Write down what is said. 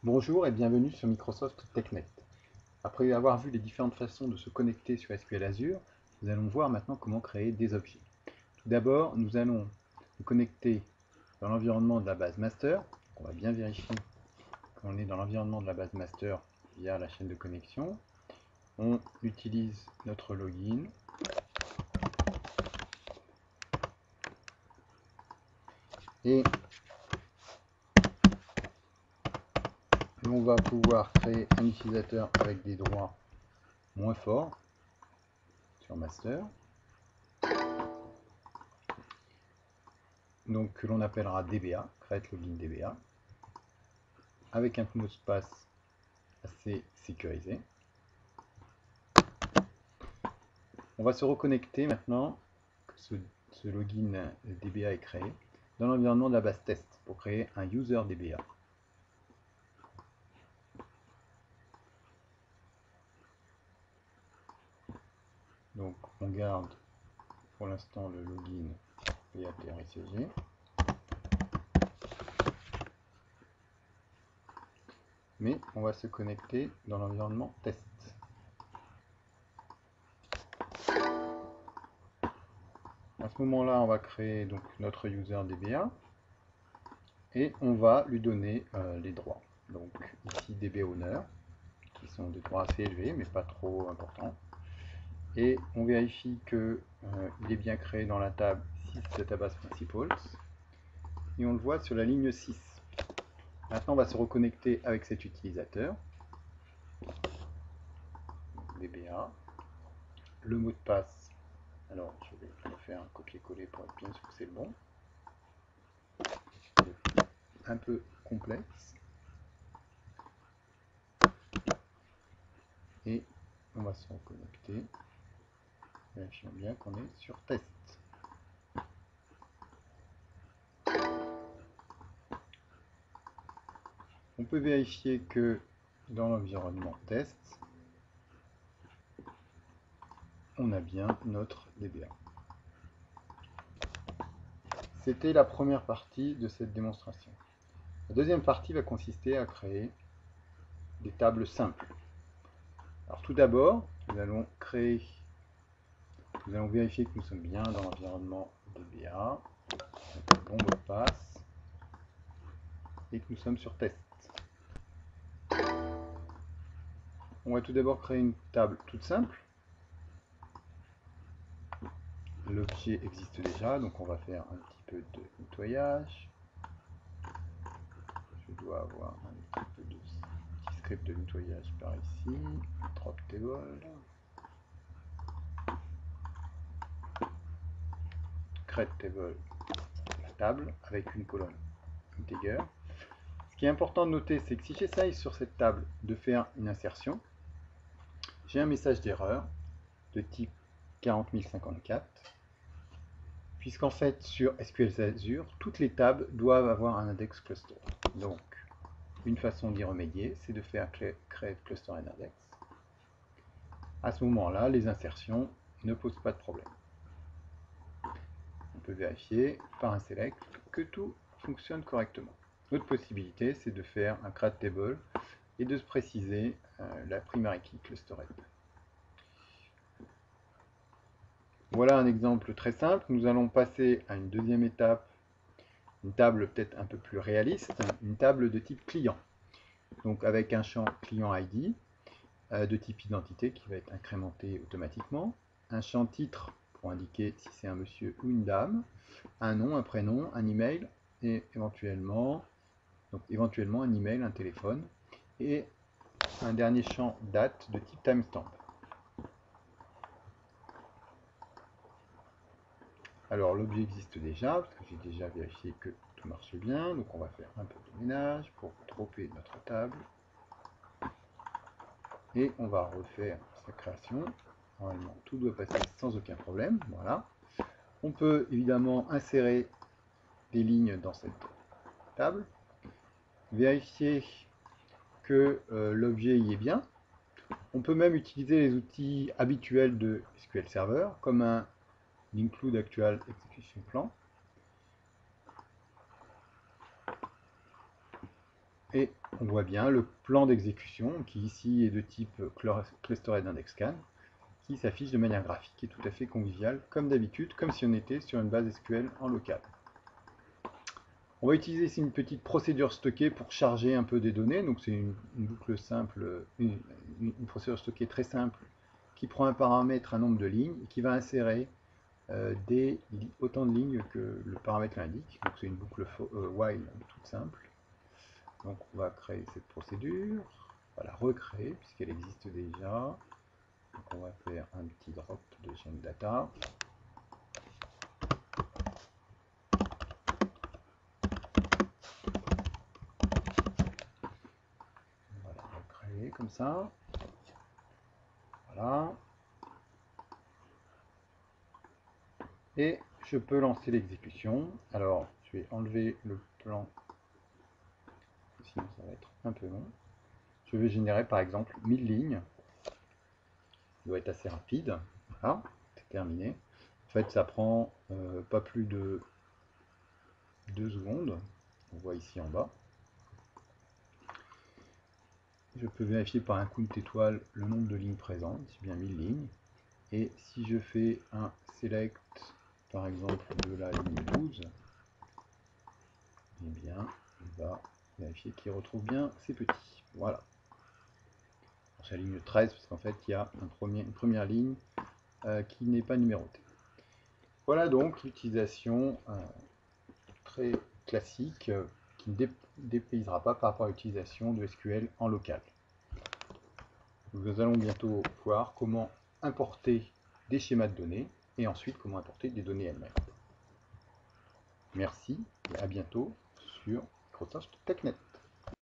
Bonjour et bienvenue sur Microsoft TechNet. Après avoir vu les différentes façons de se connecter sur SQL Azure, nous allons voir maintenant comment créer des objets. Tout d'abord, nous allons nous connecter dans l'environnement de la base master. On va bien vérifier qu'on est dans l'environnement de la base master via la chaîne de connexion. On utilise notre login. Et on va pouvoir créer un utilisateur avec des droits moins forts sur master. Donc que l'on appellera DBA, create login DBA, avec un mot de passe assez sécurisé. On va se reconnecter maintenant que ce login DBA est créé dans l'environnement de la base test pour créer un user DBA. Donc on garde pour l'instant le login PATRICG. Mais on va se connecter dans l'environnement test. À ce moment-là, on va créer donc notre user DBA et on va lui donner les droits. Donc ici DB Owner, qui sont des droits assez élevés mais pas trop importants. Et on vérifie qu'il est bien créé dans la table 6 Database Principals. Et on le voit sur la ligne 6. Maintenant, on va se reconnecter avec cet utilisateur. DBA. Le mot de passe. Alors, je vais faire un copier-coller pour être bien sûr que c'est le bon. Un peu complexe. Et on va se reconnecter. Vérifions bien qu'on est sur test. On peut vérifier que dans l'environnement test, on a bien notre DBA. C'était la première partie de cette démonstration. La deuxième partie va consister à créer des tables simples. Alors tout d'abord, nous allons vérifier que nous sommes bien dans l'environnement DBA, avec le bon mot de passe, et que nous sommes sur test. On va tout d'abord créer une table toute simple. L'objet existe déjà, donc on va faire un petit peu de nettoyage. Je dois avoir un petit peu de petit script de nettoyage par ici. Drop table. Create table, la table, avec une colonne integer. Ce qui est important de noter, c'est que si j'essaye sur cette table de faire une insertion, j'ai un message d'erreur de type 40054, puisqu'en fait sur SQL Azure, toutes les tables doivent avoir un index cluster. Donc, une façon d'y remédier, c'est de faire create cluster and index. À ce moment-là, les insertions ne posent pas de problème. On peut vérifier par un select que tout fonctionne correctement. L'autre possibilité, c'est de faire un create table et de se préciser la primary key clustered. Voilà un exemple très simple. Nous allons passer à une deuxième étape, une table peut-être un peu plus réaliste, une table de type client. Donc avec un champ client ID de type identité qui va être incrémenté automatiquement, un champ titre pour indiquer si c'est un monsieur ou une dame, un nom, un prénom, un email et éventuellement un email, un téléphone et un dernier champ date de type timestamp. Alors l'objet existe déjà, parce que j'ai déjà vérifié que tout marche bien, donc on va faire un peu de ménage pour dropper notre table. Et on va refaire sa création. Normalement tout doit passer sans aucun problème, voilà. On peut évidemment insérer des lignes dans cette table, vérifier que l'objet y est bien. On peut même utiliser les outils habituels de SQL Server, comme un include actual execution plan. Et on voit bien le plan d'exécution qui ici est de type Clustered Index Scan, qui s'affiche de manière graphique et tout à fait conviviale, comme d'habitude, comme si on était sur une base SQL en local. On va utiliser ici une petite procédure stockée pour charger un peu des données. Donc c'est une boucle simple, une procédure stockée très simple qui prend un paramètre, un nombre de lignes, et qui va insérer autant de lignes que le paramètre l'indique. Donc c'est une boucle while toute simple. Donc on va créer cette procédure, on va la recréer puisqu'elle existe déjà. Donc on va faire un petit drop de chaîne data. On va la recréer comme ça. Voilà. Et je peux lancer l'exécution. Alors je vais enlever le plan, sinon ça va être un peu long. Je vais générer par exemple 1000 lignes. Il doit être assez rapide. Voilà, c'est terminé. En fait, ça prend pas plus de 2 secondes. On voit ici en bas. Je peux vérifier par un count étoile le nombre de lignes présentes, c'est bien 1000 lignes. Et si je fais un select, par exemple, de la ligne 12, eh bien, il va vérifier qu'il retrouve bien ces petits. Voilà. C'est la ligne 13, parce qu'en fait, il y a une première ligne qui n'est pas numérotée. Voilà donc l'utilisation très classique qui ne dépaysera pas par rapport à l'utilisation de SQL en local. Nous allons bientôt voir comment importer des schémas de données et ensuite comment importer des données elles-mêmes. Merci et à bientôt sur Microsoft TechNet.